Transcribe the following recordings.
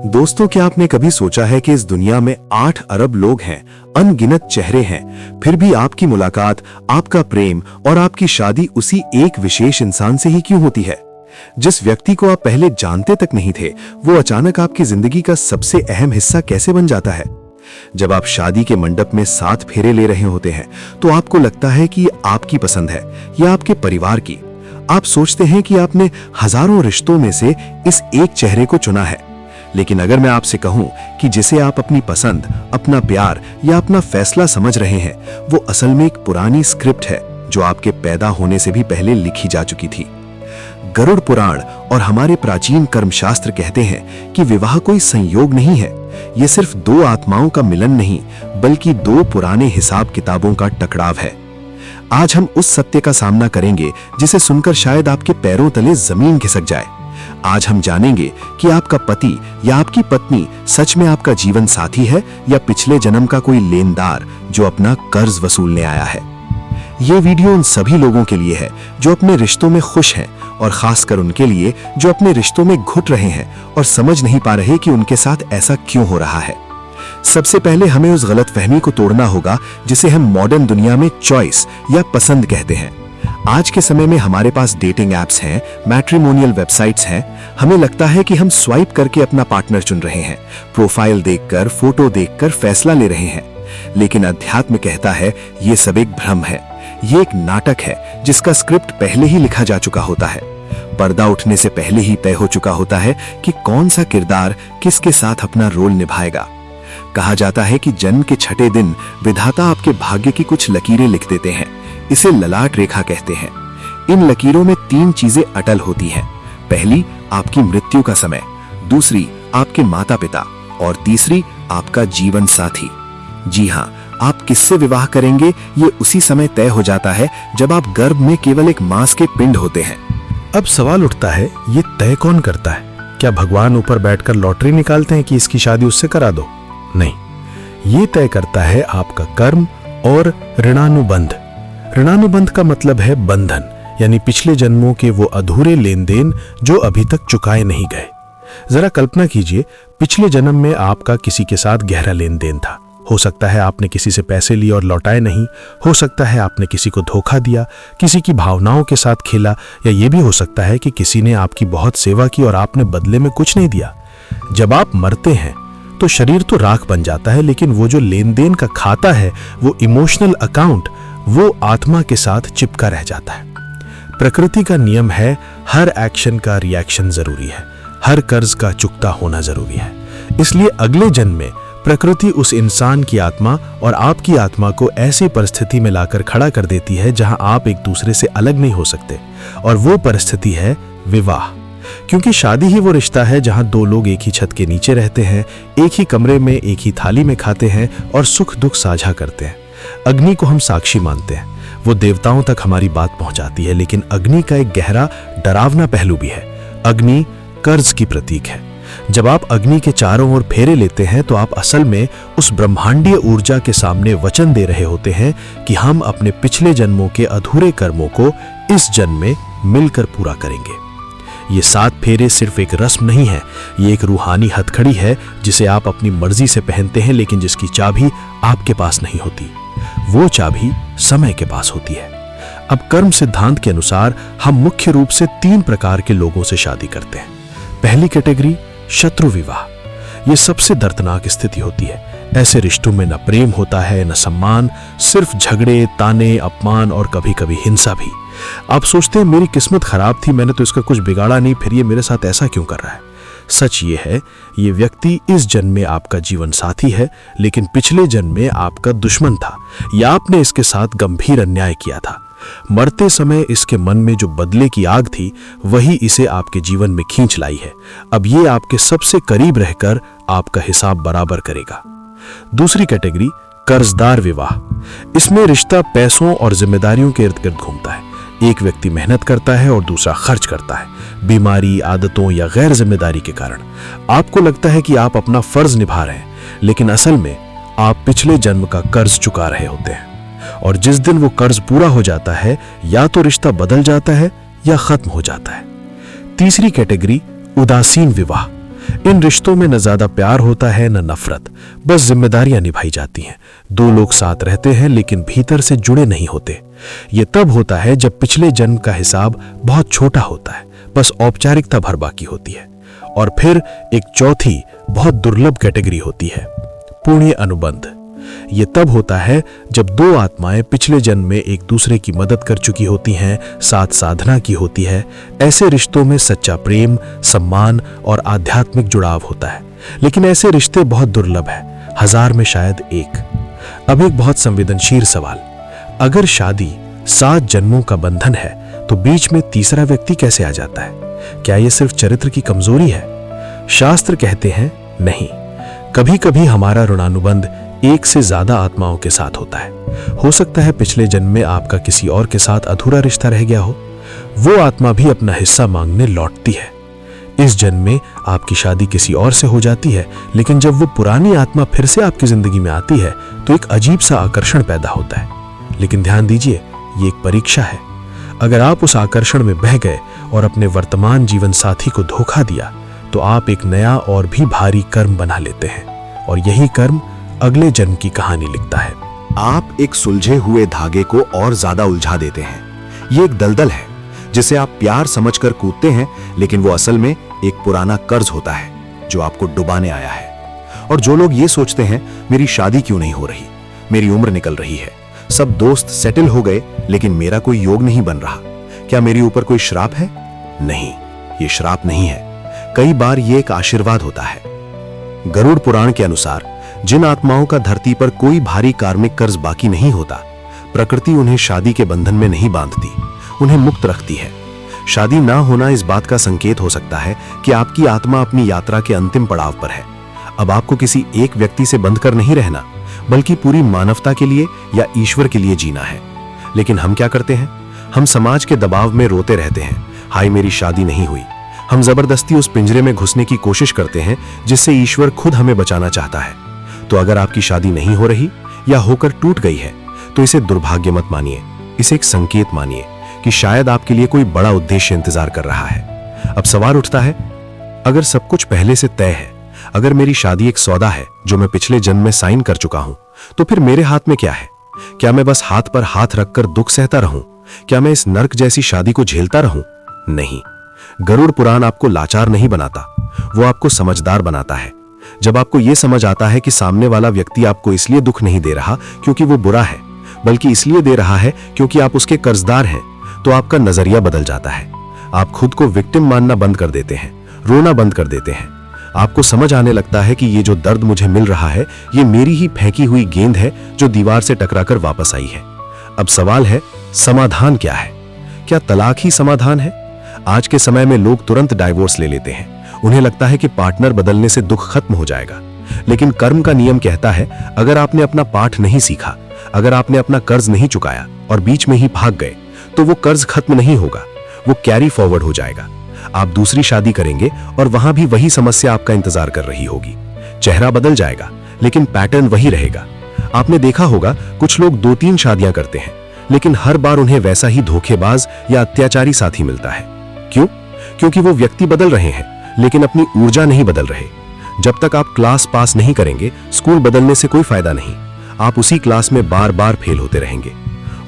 दोस्तों, क्या आपने कभी सोचा है कि इस दुनिया में 8 अरब लोग हैं, अनगिनत चेहरे हैं, फिर भी आपकी मुलाकात, आपका प्रेम और आपकी शादी उसी एक विशेष इंसान से ही क्यों होती है? जिस व्यक्ति को आप पहले जानते तक नहीं थे, वो अचानक आपकी जिंदगी का सबसे अहम हिस्सा कैसे बन जाता है? जब आप शादी के मंडप में 7 फेरे ले रहे होते हैं, तो आपको लगता है कि आपकी पसंद है या आपके परिवार की। आप सोचते हैं कि आपने हजारों रिश्तों में से इस एक चेहरे को चुना है। लेकिन अगर मैं आपसे कहूं कि जिसे आप अपनी पसंद, अपना प्यार या अपना फैसला समझ रहे हैं, वो असल में एक पुरानी स्क्रिप्ट है जो आपके पैदा होने से भी पहले लिखी जा चुकी थी। गरुड़ पुराण और हमारे प्राचीन कर्मशास्त्र कहते हैं कि विवाह कोई संयोग नहीं है, ये सिर्फ 2 आत्माओं का मिलन नहीं, बल्कि 2 पुराने हिसाब किताबों का टकराव है। आज हम उस सत्य का सामना करेंगे जिसे सुनकर शायद आपके पैरों तले जमीन खिसक जाए। आज हम जानेंगे कि आपका पति या आपकी पत्नी सच में आपका जीवन साथी है या पिछले जन्म का कोई लेनदार जो अपना कर्ज वसूलने आया है। ये वीडियो उन सभी लोगों के लिए है जो अपने रिश्तों में खुश हैं, और खासकर उनके लिए जो अपने रिश्तों में घुट रहे हैं और समझ नहीं पा रहे कि उनके साथ ऐसा क्यों हो रहा है। सबसे पहले हमें उस गलतफहमी को तोड़ना होगा जिसे हम मॉडर्न दुनिया में चॉइस या पसंद कहते हैं। आज के समय में हमारे पास डेटिंग एप्स हैं, मैट्रिमोनियल वेबसाइट्स हैं। हमें लगता है कि हम स्वाइप करके अपना पार्टनर चुन रहे हैं, प्रोफाइल देखकर, फोटो देखकर फैसला ले रहे हैं। लेकिन अध्यात्म कहता है ये सब एक भ्रम है, ये एक नाटक है जिसका स्क्रिप्ट पहले ही लिखा जा चुका होता है। पर्दा उठने से पहले ही तय हो चुका होता है कि कौन सा किरदार किसके साथ अपना रोल निभाएगा। कहा जाता है कि जन्म के 6ठे दिन विधाता आपके भाग्य की कुछ लकीरें लिख देते हैं। इसे ललाट रेखा कहते हैं। इन लकीरों में 3 चीजें अटल होती हैं। पहली, आपकी मृत्यु का समय, दूसरी, आपके माता पिता, और तीसरी, आपका जीवन साथी। जी हाँ, आप किससे विवाह करेंगे ये उसी समय तय हो जाता है जब आप गर्भ में केवल एक मांस के पिंड होते हैं। अब सवाल उठता है, ये तय कौन करता है? क्या भगवान ऊपर बैठकर लॉटरी निकालते हैं कि इसकी शादी उससे करा दो? नहीं, ये तय करता है आपका कर्म और ऋणानुबंध। ऋणानुबंध का मतलब है बंधन, यानी पिछले जन्मों के वो अधूरे लेन देन जो अभी तक चुकाए नहीं गए। जरा कल्पना कीजिए, पिछले जन्म में आपका किसी के साथ गहरा लेन देन था। हो सकता है आपने किसी से पैसे लिए और लौटाए नहीं, हो सकता है आपने किसी को धोखा दिया, किसी की भावनाओं के साथ खेला, या ये भी हो सकता है कि किसी ने आपकी बहुत सेवा की और आपने बदले में कुछ नहीं दिया। जब आप मरते हैं तो शरीर तो राख बन जाता है, लेकिन वो जो लेन देन का खाता है, वो इमोशनल अकाउंट, वो आत्मा के साथ चिपका रह जाता है। प्रकृति का नियम है, हर एक्शन का रिएक्शन जरूरी है, हर कर्ज का चुकता होना जरूरी है। इसलिए अगले जन्म में प्रकृति उस इंसान की आत्मा और आपकी आत्मा को ऐसी परिस्थिति में लाकर खड़ा कर देती है जहां आप एक दूसरे से अलग नहीं हो सकते, और वो परिस्थिति है विवाह। क्योंकि शादी ही वो रिश्ता है जहां 2 लोग एक ही छत के नीचे रहते हैं, एक ही कमरे में एक ही थाली में खाते हैं और सुख दुख साझा करते हैं। अग्नि को हम साक्षी मानते हैं, वो देवताओं तक हमारी बात पहुंचाती है, लेकिन अग्नि का एक गहरा डरावना पहलू भी है। अग्नि कर्ज की प्रतीक है। जब आप अग्नि के चारों ओर फेरे लेते हैं तो आप असल में उस ब्रह्मांडीय ऊर्जा के सामने वचन दे रहे होते हैं कि हम अपने पिछले जन्मों के अधूरे कर्मों को इस जन्म में मिलकर पूरा करेंगे। ये 7 फेरे सिर्फ एक रस्म नहीं है, ये एक रूहानी हथकड़ी है जिसे आप अपनी मर्जी से पहनते हैं, लेकिन जिसकी चाबी आपके पास नहीं होती। वो चाबी समय के पास होती है। अब कर्म सिद्धांत के अनुसार हम मुख्य रूप से 3 प्रकार के लोगों से शादी करते हैं। पहली कैटेगरी, शत्रु विवाह। ये सबसे दर्दनाक स्थिति होती है। ऐसे रिश्तों में न प्रेम होता है, न सम्मान, सिर्फ झगड़े, ताने, अपमान और कभी कभी हिंसा भी। आप सोचते हैं मेरी किस्मत खराब थी, मैंने तो इसका कुछ बिगाड़ा नहीं, फिर ये मेरे साथ ऐसा क्यों कर रहा है? सच ये है, ये व्यक्ति इस जन्म में आपका जीवन साथी है, लेकिन पिछले जन्म में आपका दुश्मन था, या आपने इसके साथ गंभीर अन्याय किया था। मरते समय इसके मन में जो बदले की आग थी, वही इसे आपके जीवन में खींच लाई है। अब ये आपके सबसे करीब रहकर आपका हिसाब बराबर करेगा। दूसरी कैटेगरी, कर्जदार विवाह। इसमें रिश्ता पैसों और जिम्मेदारियों के इर्द गिर्द घूमता है। एक व्यक्ति मेहनत करता है और दूसरा खर्च करता है। बीमारी, आदतों या गैर जिम्मेदारी के कारण आपको लगता है कि आप अपना फर्ज निभा रहे हैं, लेकिन असल में आप पिछले जन्म का कर्ज चुका रहे होते हैं। और जिस दिन वो कर्ज पूरा हो जाता है, या तो रिश्ता बदल जाता है या खत्म हो जाता है। तीसरी कैटेगरी, उदासीन विवाह। इन रिश्तों में न ज्यादा प्यार होता है न नफरत, बस जिम्मेदारियां निभाई जाती हैं। दो लोग साथ रहते हैं लेकिन भीतर से जुड़े नहीं होते। ये तब होता है जब पिछले जन्म का हिसाब बहुत छोटा होता है, बस औपचारिकता भर बाकी होती है। और फिर एक चौथी बहुत दुर्लभ कैटेगरी होती है, पुण्य अनुबंध। ये तब होता है जब दो आत्माएं पिछले जन्म में एक दूसरे की मदद कर चुकी होती हैं, साथ साधना की होती है। ऐसे रिश्तों में सच्चा प्रेम, सम्मान और आध्यात्मिक जुड़ाव होता है, लेकिन ऐसे रिश्ते बहुत दुर्लभ है, 1000 में शायद एक। अब एक बहुत संवेदनशील सवाल, अगर शादी 7 जन्मों का बंधन है तो बीच में तीसरा व्यक्ति कैसे आ जाता है? क्या यह सिर्फ चरित्र की कमजोरी है? शास्त्र कहते हैं नहीं, कभी कभी हमारा ऋणानुबंध एक से ज्यादा आत्माओं के साथ होता है। हो सकता है पिछले जन्म में आपका किसी और के साथ अधूरा रिश्ता रह गया हो, वो आत्मा भी अपना हिस्सा मांगने लौटती है। इस जन्म में आपकी शादी किसी और से हो जाती है, लेकिन जब वो पुरानी आत्मा फिर से आपकी जिंदगी में आती है तो एक अजीब सा आकर्षण पैदा होता है। लेकिन ध्यान दीजिए, ये एक परीक्षा है। अगर आप उस आकर्षण में बह गए और अपने वर्तमान जीवन साथी को धोखा दिया तो आप एक नया और भी भारी कर्म बना लेते हैं, और यही कर्म अगले जन्म की कहानी लिखता है। आप एक सुलझे हुए धागे को और ज्यादा उलझा देते हैं। ये एक दलदल है जिसे आप प्यार समझकर कूदते हैं, लेकिन वो असल में एक पुराना कर्ज होता है जो आपको डुबाने आया है। और जो लोग ये सोचते हैं मेरी शादी क्यों नहीं हो रही, मेरी उम्र निकल रही है, सब दोस्त सेटल हो गए लेकिन मेरा कोई योग नहीं बन रहा, क्या मेरे ऊपर कोई श्राप है? नहीं, ये श्राप नहीं है, कई बार ये एक आशीर्वाद होता है। गरुड़ पुराण के अनुसार जिन आत्माओं का धरती पर कोई भारी कार्मिक कर्ज बाकी नहीं होता, प्रकृति उन्हें शादी के बंधन में नहीं बांधती, उन्हें मुक्त रखती है। शादी ना होना इस बात का संकेत हो सकता है कि आपकी आत्मा अपनी यात्रा के अंतिम पड़ाव पर है। अब आपको किसी एक व्यक्ति से बंधकर नहीं रहना, बल्कि पूरी मानवता के लिए या ईश्वर के लिए जीना है। लेकिन हम क्या करते हैं? हम समाज के दबाव में रोते रहते हैं, हाय मेरी शादी नहीं हुई। हम जबरदस्ती उस पिंजरे में घुसने की कोशिश करते हैं जिससे ईश्वर खुद हमें बचाना चाहता है। तो अगर आपकी शादी नहीं हो रही या होकर टूट गई है तो इसे दुर्भाग्य मत मानिए, इसे एक संकेत मानिए कि शायद आपके लिए कोई बड़ा उद्देश्य इंतजार कर रहा है। अब सवाल उठता है, अगर सब कुछ पहले से तय है, अगर मेरी शादी एक सौदा है जो मैं पिछले जन्म में साइन कर चुका हूं, तो फिर मेरे हाथ में क्या है? क्या मैं बस हाथ पर हाथ रखकर दुख सहता रहूं? क्या मैं इस नर्क जैसी शादी को झेलता रहूं? नहीं, गरुड़ पुराण आपको लाचार नहीं बनाता, वो आपको समझदार बनाता है। जब आपको यह समझ आता है कि सामने वाला व्यक्ति आपको इसलिए दुख नहीं दे रहा क्योंकि वो बुरा है, बल्कि इसलिए दे रहा है क्योंकि आप उसके कर्जदार हैं, तो आपका नजरिया बदल जाता है। आप खुद को विक्टिम मानना बंद कर देते हैं, रोना बंद कर देते हैं। आपको समझ आने लगता है कि ये जो दर्द मुझे मिल रहा है, ये मेरी ही फेंकी हुई गेंद है जो दीवार से टकराकर वापस आई है। अब सवाल है, समाधान क्या है? क्या तलाक ही समाधान है? आज के समय में लोग तुरंत डाइवोर्स ले लेते हैं, उन्हें लगता है कि पार्टनर बदलने से दुख खत्म हो जाएगा। लेकिन कर्म का नियम कहता है, अगर आपने अपना पाठ नहीं सीखा, अगर आपने अपना कर्ज नहीं चुकाया और बीच में ही भाग गए, तो वो कर्ज खत्म नहीं होगा, वो कैरी फॉरवर्ड हो जाएगा। आप दूसरी शादी करेंगे और वहां भी वही समस्या आपका इंतजार कर रही होगी। चेहरा बदल जाएगा लेकिन पैटर्न वही रहेगा। आपने देखा होगा कुछ लोग 2-3 शादियां करते हैं, लेकिन हर बार उन्हें वैसा ही धोखेबाज या अत्याचारी साथी मिलता है। क्यों? क्योंकि वो व्यक्ति बदल रहे हैं लेकिन अपनी ऊर्जा नहीं बदल रहे। जब तक आप क्लास पास नहीं करेंगे, स्कूल बदलने से कोई फायदा नहीं, आप उसी क्लास में बार बार फेल होते रहेंगे।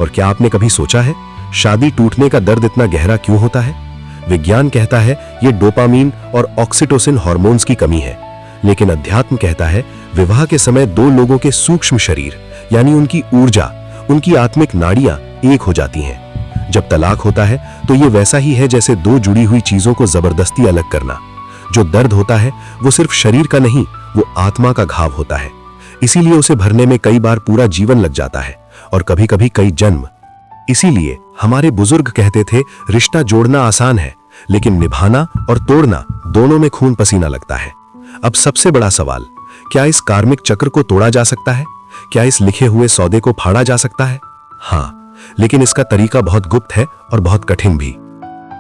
और क्या आपने कभी सोचा है शादी टूटने का दर्द इतना गहरा क्यों होता है? विज्ञान कहता है ये डोपामीन और ऑक्सीटोसिन हार्मोन्स की कमी है, लेकिन अध्यात्म कहता है विवाह के समय दो लोगों के सूक्ष्म शरीर यानी उनकी ऊर्जा, उनकी आत्मिक नाड़ियां एक हो जाती हैं। जब तलाक होता है तो ये वैसा ही है जैसे दो जुड़ी हुई चीजों को जबरदस्ती अलग करना। जो दर्द होता है वो सिर्फ शरीर का नहीं, वो आत्मा का घाव होता है। इसीलिए उसे भरने में कई बार पूरा जीवन लग जाता है और कभी कभी कई जन्म। इसीलिए हमारे बुजुर्ग कहते थे रिश्ता जोड़ना आसान है, लेकिन निभाना और तोड़ना दोनों में खून पसीना लगता है। अब सबसे बड़ा सवाल, क्या इस कार्मिक चक्र को तोड़ा जा सकता है? क्या इस लिखे हुए सौदे को फाड़ा जा सकता है? हाँ, लेकिन इसका तरीका बहुत गुप्त है और बहुत कठिन भी।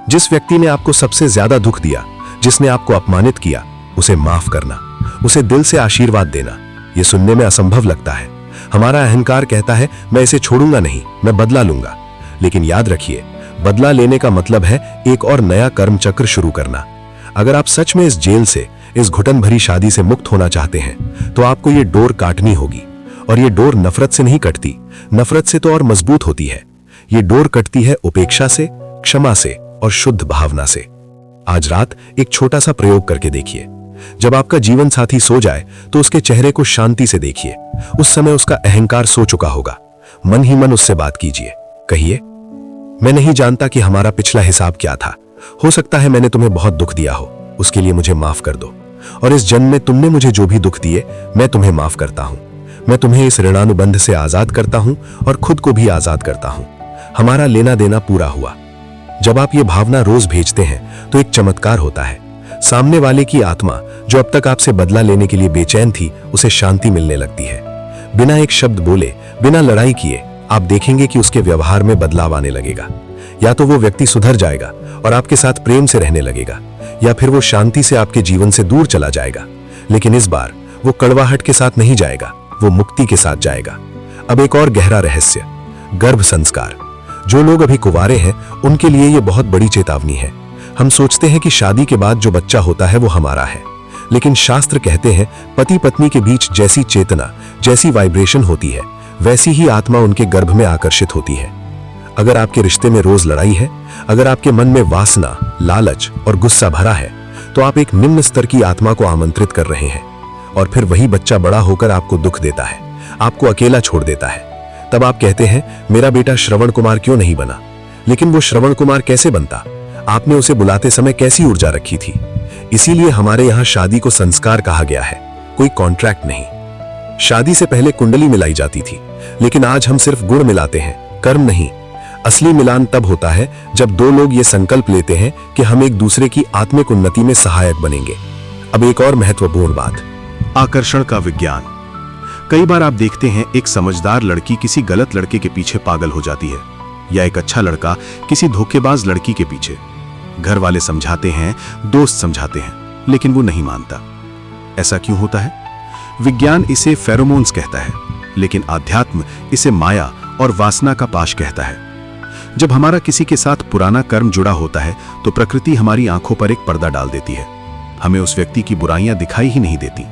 जिस व्यक्ति ने आपको सबसे ज्यादा दुख दिया, जिसने आपको अपमानित किया, उसे माफ करना, उसे दिल से आशीर्वाद देना, यह सुनने में असंभव लगता है। हमारा अहंकार कहता है मैं इसे छोड़ूंगा नहीं, मैं बदला लूंगा। लेकिन याद रखिए, बदला लेने का मतलब है एक और नया कर्म चक्र शुरू करना। अगर आप सच में इस जेल से, इस घुटन भरी शादी से मुक्त होना चाहते हैं तो आपको ये डोर काटनी होगी। और ये डोर नफरत से नहीं कटती, नफरत से तो और मजबूत होती है। ये डोर कटती है उपेक्षा से, क्षमा से और शुद्ध भावना से। आज रात एक छोटा सा प्रयोग करके देखिए। जब आपका जीवन साथी सो जाए तो उसके चेहरे को शांति से देखिए। उस समय उसका अहंकार सो चुका होगा। मन ही मन उससे बात कीजिए। कहिए, मैं नहीं जानता कि हमारा पिछला हिसाब क्या था। हो सकता है मैंने तुम्हें बहुत दुख दिया हो, उसके लिए मुझे माफ कर दो। और इस जन्म में तुमने मुझे जो भी दुख दिए मैं तुम्हें माफ करता हूं। मैं तुम्हें इस ऋणानुबंध से आजाद करता हूं और खुद को भी आजाद करता हूं। हमारा लेना देना पूरा हुआ। जब आप ये भावना रोज भेजते हैं तो एक चमत्कार होता है। सामने वाले की आत्मा जो अब तक आपसे बदला लेने के लिए बेचैन थी, उसे शांति मिलने लगती है। बिना एक शब्द बोले, बिना लड़ाई किए आप देखेंगे कि उसके व्यवहार में बदलाव आने लगेगा। या तो वो व्यक्ति सुधर जाएगा और आपके साथ प्रेम से रहने लगेगा, या फिर वो शांति से आपके जीवन से दूर चला जाएगा। लेकिन इस बार वो कड़वाहट के साथ नहीं जाएगा, वो मुक्ति के साथ जाएगा। अब एक और गहरा रहस्य, गर्भ संस्कार। जो लोग अभी कुंवारे हैं उनके लिए ये बहुत बड़ी चेतावनी है। हम सोचते हैं कि शादी के बाद जो बच्चा होता है वो हमारा है, लेकिन शास्त्र कहते हैं पति पत्नी के बीच जैसी चेतना, जैसी वाइब्रेशन होती है, वैसी ही आत्मा उनके गर्भ में आकर्षित होती है। अगर आपके रिश्ते में रोज लड़ाई है, अगर आपके मन में वासना, लालच और गुस्सा भरा है, तो आप एक निम्न स्तर की आत्मा को आमंत्रित कर रहे हैं। और फिर वही बच्चा बड़ा होकर आपको दुख देता है, आपको अकेला छोड़ देता है। तब आप कहते हैं, मेरा बेटा श्रवण कुमार क्यों नहीं बना? लेकिन वो श्रवण कुमार कैसे बनता? आपने उसे बुलाते समय कैसी ऊर्जा रखी थी? इसीलिए हमारे यहाँ शादी को संस्कार कहा गया है, कोई कॉन्ट्रैक्ट नहीं। शादी से पहले कुंडली मिलाई जाती थी, लेकिन आज हम सिर्फ गुण मिलाते हैं, कर्म नहीं। असली मिलान तब होता है जब दो लोग ये संकल्प लेते हैं कि हम एक दूसरे की आत्मिक उन्नति में सहायक बनेंगे। अब एक और महत्वपूर्ण बात, आकर्षण का विज्ञान। कई बार आप देखते हैं एक समझदार लड़की किसी गलत लड़के के पीछे पागल हो जाती है, या एक अच्छा लड़का किसी धोखेबाज लड़की के पीछे। घर वाले समझाते हैं, दोस्त समझाते हैं, लेकिन वो नहीं मानता। ऐसा क्यों होता है? विज्ञान इसे फेरोमोन्स कहता है, लेकिन आध्यात्म इसे माया और वासना का पाश कहता है। जब हमारा किसी के साथ पुराना कर्म जुड़ा होता है तो प्रकृति हमारी आंखों पर एक पर्दा डाल देती है। हमें उस व्यक्ति की बुराइयां दिखाई ही नहीं देती।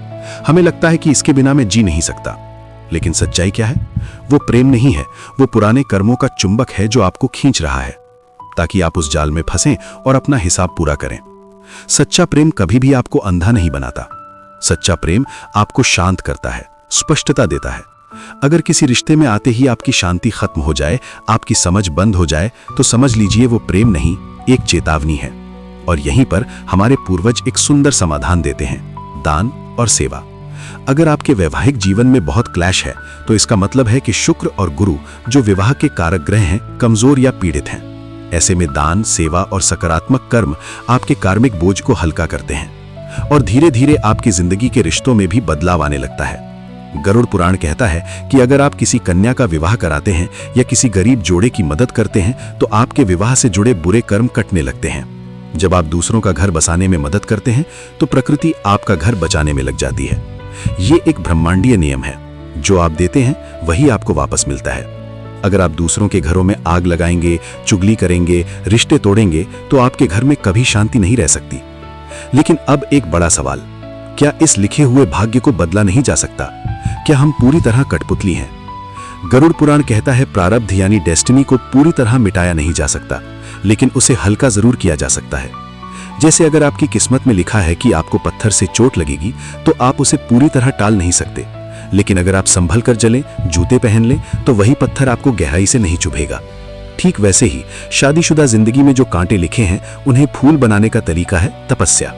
हमें लगता है कि इसके बिना मैं जी नहीं सकता। लेकिन सच्चाई क्या है? वो प्रेम नहीं है, वो पुराने कर्मों का चुंबक है जो आपको खींच रहा है, ताकि आप उस जाल में फंसें और अपना हिसाब पूरा करें। सच्चा प्रेम कभी भी आपको अंधा नहीं बनाता। सच्चा प्रेम आपको शांत करता है, स्पष्टता देता है। अगर किसी रिश्ते में आते ही आपकी शांति खत्म हो जाए, आपकी समझ बंद हो जाए, तो समझ लीजिए वो प्रेम नहीं, एक चेतावनी है। और यहीं पर हमारे पूर्वज एक सुंदर समाधान देते हैं, दान और सेवा। अगर आपके वैवाहिक जीवन में बहुत क्लैश है, तो इसका मतलब है कि शुक्र और गुरु, जो विवाह के कारक ग्रह हैं, कमजोर या पीड़ित हैं। ऐसे में दान, सेवा और सकारात्मक कर्म आपके कार्मिक बोझ को हल्का करते हैं, और धीरे धीरे आपकी जिंदगी के रिश्तों में भी बदलाव आने लगता है। गरुड़ पुराण कहता है कि अगर आप किसी कन्या का विवाह कराते हैं या किसी गरीब जोड़े की मदद करते हैं, तो आपके विवाह से जुड़े बुरे कर्म कटने लगते हैं। जब आप दूसरों का घर बसाने में मदद करते हैं, तो प्रकृति आपका घर बचाने में लग जाती है। ये एक ब्रह्मांडीय नियम है, जो आप देते हैं वही आपको वापस मिलता है। अगर आप दूसरों के घरों में आग लगाएंगे, चुगली करेंगे, रिश्ते तोड़ेंगे, तो आपके घर में कभी शांति नहीं रह सकती। लेकिन अब एक बड़ा सवाल, क्या इस लिखे हुए भाग्य को बदला नहीं जा सकता? क्या हम पूरी तरह कठपुतली हैं? गरुड़ पुराण कहता है, प्रारब्ध यानी डेस्टिनी को पूरी तरह मिटाया नहीं जा सकता, लेकिन उसे हल्का जरूर किया जा सकता है। जैसे अगर आपकी किस्मत में लिखा है कि आपको पत्थर से चोट लगेगी, तो आप उसे पूरी तरह टाल नहीं सकते। लेकिन अगर आप संभल कर चलें, जूते पहन लें, तो वही पत्थर आपको गहराई से नहीं चुभेगा। ठीक वैसे ही शादीशुदा जिंदगी में जो कांटे लिखे हैं, उन्हें फूल बनाने का तरीका है तपस्या।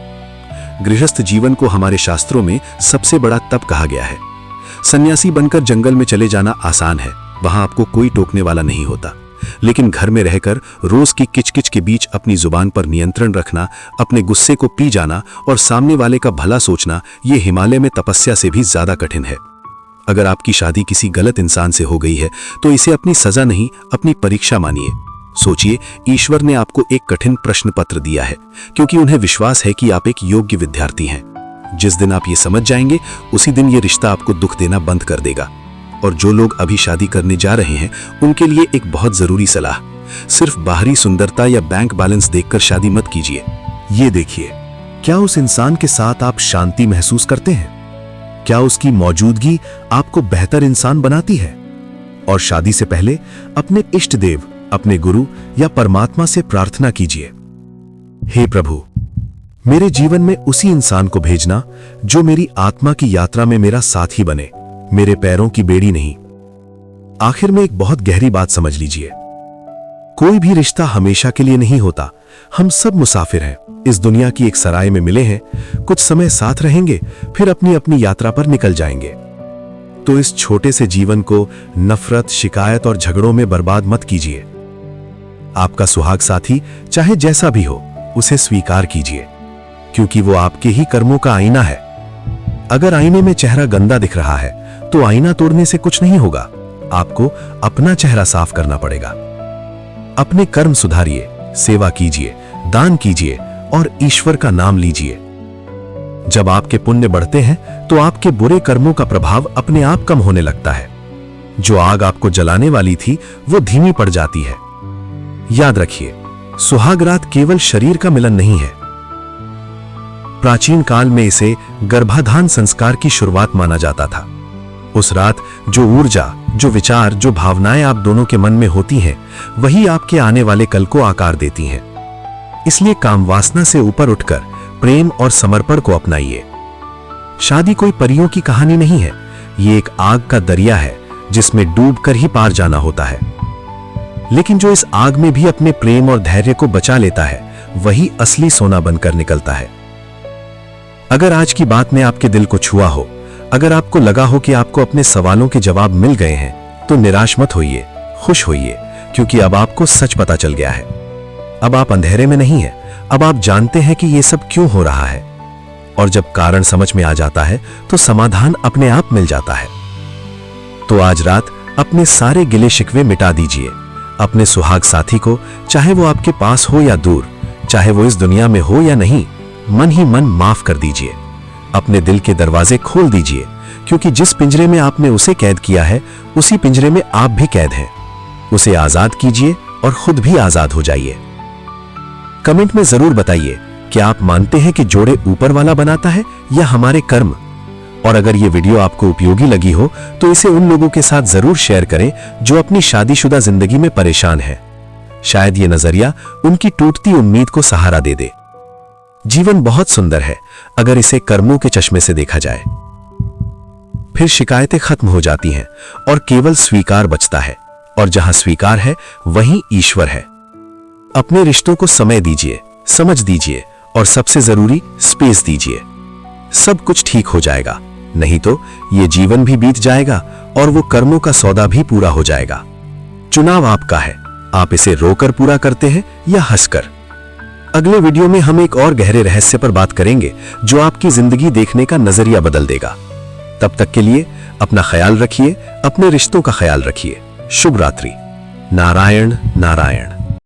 गृहस्थ जीवन को हमारे शास्त्रों में सबसे बड़ा तप कहा गया है। सन्यासी बनकर जंगल में चले जाना आसान है, वहां आपको कोई टोकने वाला नहीं होता। लेकिन घर में रहकर रोज की किचकिच के बीच अपनी जुबान पर नियंत्रण रखना, अपने गुस्से को पी जाना और सामने वाले का भला सोचना, ये हिमालय में तपस्या से भी ज्यादा कठिन है। अगर आपकी शादी किसी गलत इंसान से हो गई है, तो इसे अपनी सजा नहीं, अपनी परीक्षा मानिए। सोचिए, ईश्वर ने आपको एक कठिन प्रश्न पत्र दिया है, क्योंकि उन्हें विश्वास है कि आप एक योग्य विद्यार्थी हैं। जिस दिन आप ये समझ जाएंगे, उसी दिन ये रिश्ता आपको दुख देना बंद कर देगा। और जो लोग अभी शादी करने जा रहे हैं, उनके लिए एक बहुत जरूरी सलाह, सिर्फ बाहरी सुंदरता या बैंक बैलेंस देखकर शादी मत कीजिए। ये देखिए, क्या उस इंसान के साथ आप शांति महसूस करते हैं? क्या उसकी मौजूदगी आपको बेहतर इंसान बनाती है? और शादी से पहले अपने इष्ट देव, अपने गुरु या परमात्मा से प्रार्थना कीजिए, हे प्रभु, मेरे जीवन में उसी इंसान को भेजना जो मेरी आत्मा की यात्रा में मेरा साथी बने, मेरे पैरों की बेड़ी नहीं। आखिर में एक बहुत गहरी बात समझ लीजिए, कोई भी रिश्ता हमेशा के लिए नहीं होता। हम सब मुसाफिर हैं, इस दुनिया की एक सराय में मिले हैं, कुछ समय साथ रहेंगे, फिर अपनी अपनी यात्रा पर निकल जाएंगे। तो इस छोटे से जीवन को नफरत, शिकायत और झगड़ों में बर्बाद मत कीजिए। आपका सुहाग साथी चाहे जैसा भी हो, उसे स्वीकार कीजिए, क्योंकि वो आपके ही कर्मों का आईना है। अगर आईने में चेहरा गंदा दिख रहा है तो आईना तोड़ने से कुछ नहीं होगा, आपको अपना चेहरा साफ करना पड़ेगा। अपने कर्म सुधारिए, सेवा कीजिए, दान कीजिए और ईश्वर का नाम लीजिए। जब आपके पुण्य बढ़ते हैं तो आपके बुरे कर्मों का प्रभाव अपने आप कम होने लगता है। जो आग आपको जलाने वाली थी वो धीमी पड़ जाती है। याद रखिए, सुहाग रात केवल शरीर का मिलन नहीं है। प्राचीन काल में इसे गर्भाधान संस्कार की शुरुआत माना जाता था। उस रात जो ऊर्जा, जो विचार, जो भावनाएं आप दोनों के मन में होती हैं, वही आपके आने वाले कल को आकार देती हैं। इसलिए काम वासना से ऊपर उठकर प्रेम और समर्पण को अपनाइए। शादी कोई परियों की कहानी नहीं है, ये एक आग का दरिया है जिसमें डूबकर ही पार जाना होता है। लेकिन जो इस आग में भी अपने प्रेम और धैर्य को बचा लेता है, वही असली सोना बनकर निकलता है। अगर आज की बात ने आपके दिल को छुआ हो, अगर आपको लगा हो कि आपको अपने सवालों के जवाब मिल गए हैं, तो निराश मत होइए, खुश होइए, क्योंकि अब आपको सच पता चल गया है। अब आप अंधेरे में नहीं हैं, अब आप जानते हैं कि यह सब क्यों हो रहा है। और जब कारण समझ में आ जाता है तो समाधान अपने आप मिल जाता है। तो आज रात अपने सारे गिले शिकवे मिटा दीजिए। अपने सुहाग साथी को, चाहे वो आपके पास हो या दूर, चाहे वो इस दुनिया में हो या नहीं, मन ही मन माफ कर दीजिए। अपने दिल के दरवाजे खोल दीजिए, क्योंकि जिस पिंजरे में आपने उसे कैद किया है, उसी पिंजरे में आप भी कैद हैं। उसे आजाद कीजिए और खुद भी आजाद हो जाइए। कमेंट में जरूर बताइए कि आप मानते हैं कि जोड़े ऊपर वाला बनाता है या हमारे कर्म। और अगर ये वीडियो आपको उपयोगी लगी हो तो इसे उन लोगों के साथ जरूर शेयर करें जो अपनी शादीशुदा जिंदगी में परेशान हैं। शायद ये नजरिया उनकी टूटती उम्मीद को सहारा दे दे। जीवन बहुत सुंदर है अगर इसे कर्मों के चश्मे से देखा जाए। फिर शिकायतें खत्म हो जाती हैं और केवल स्वीकार बचता है, और जहां स्वीकार है वहीं ईश्वर है। अपने रिश्तों को समय दीजिए, समझ दीजिए और सबसे जरूरी स्पेस दीजिए। सब कुछ ठीक हो जाएगा, नहीं तो ये जीवन भी बीत जाएगा और वो कर्मों का सौदा भी पूरा हो जाएगा। चुनाव आपका है, आप इसे रोकर पूरा करते हैं या हंसकर। अगले वीडियो में हम एक और गहरे रहस्य पर बात करेंगे जो आपकी जिंदगी देखने का नजरिया बदल देगा। तब तक के लिए अपना ख्याल रखिए, अपने रिश्तों का ख्याल रखिए। शुभ रात्रि। नारायण नारायण।